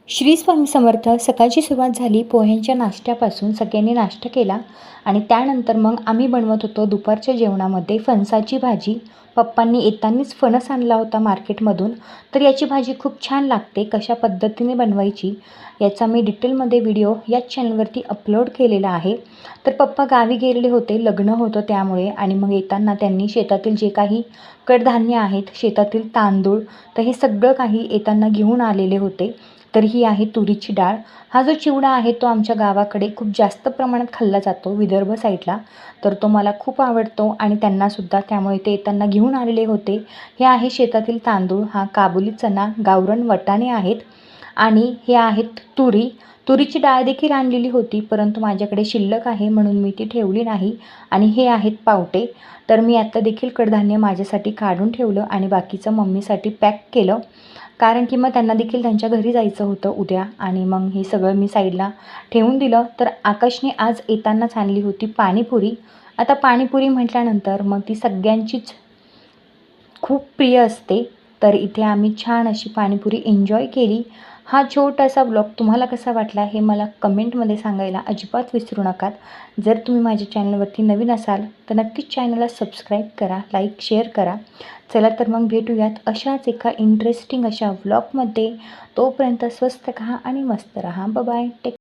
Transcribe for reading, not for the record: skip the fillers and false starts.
श्री स्वामी समर्थ. सकाळची सुरुवात झाली पोह्यांच्या नाश्त्यापासून. सगळ्यांनी नाश्ता केला आणि त्यानंतर मग आम्ही बनवत होतो दुपारच्या जेवणामध्ये फणसाची भाजी. पप्पांनी येतानाच फणस आणला होता मार्केटमधून. तर याची भाजी खूप छान लागते. कशा पद्धतीने बनवायची याचा मी डिटेलमध्ये व्हिडिओ याच चॅनलवरती अपलोड केलेला आहे. तर पप्पा गावी गेलेले होते, लग्न होतं त्यामुळे. आणि मग येताना त्यांनी शेतातील जे काही कडधान्य आहेत, शेतातील तांदूळ, तर हे सगळं काही येताना घेऊन आलेले होते. तर ही आहे तुरीची डाळ. हा जो चिवडा आहे तो आमच्या गावाकडे खूप जास्त प्रमाणात खाल्ला जातो विदर्भ साईडला. तर तो मला खूप आवडतो आणि त्यांनासुद्धा, त्यामुळे ते येताना घेऊन आलेले होते. हे आहे शेतातील तांदूळ, हा काबुली चना, गावरान वाटाणे आहेत आणि हे आहेत तुरीची डाळ देखील आणलेली होती, परंतु माझ्याकडे शिल्लक आहे म्हणून मी ती ठेवली नाही. आणि हे आहेत पावटे. तर मी आता देखील कडधान्य माझ्यासाठी काढून ठेवलं आणि बाकीचं मम्मीसाठी पॅक केलं, कारण की मग त्यांना देखील त्यांच्या घरी जायचं होतं उद्या. आणि मग हे सगळं मी साईडला ठेवून दिलं. तर आकाशने आज येतानाच आणली होती पाणीपुरी. आता पाणीपुरी म्हटल्यानंतर मग ती सगळ्यांचीच खूप प्रिय असते. तर इथे आम्ही छान अशी पाणीपुरी एन्जॉय केली. हा छोटासा ब्लॉग तुम्हाला कसा वाटला हे मला कमेंटमध्ये सांगायला अजिबात विसरू नका. जर तुम्ही माझ्या चॅनलवरती नवीन असाल तर नक्कीच चॅनलला सबस्क्राईब करा, लाईक, शेअर करा. चला तर मग भेटूयात अशाच एका इंटरेस्टिंग अशा व्लॉगमध्ये. तोपर्यंत स्वस्त रहा आणि मस्त रहा. Bye bye. टेक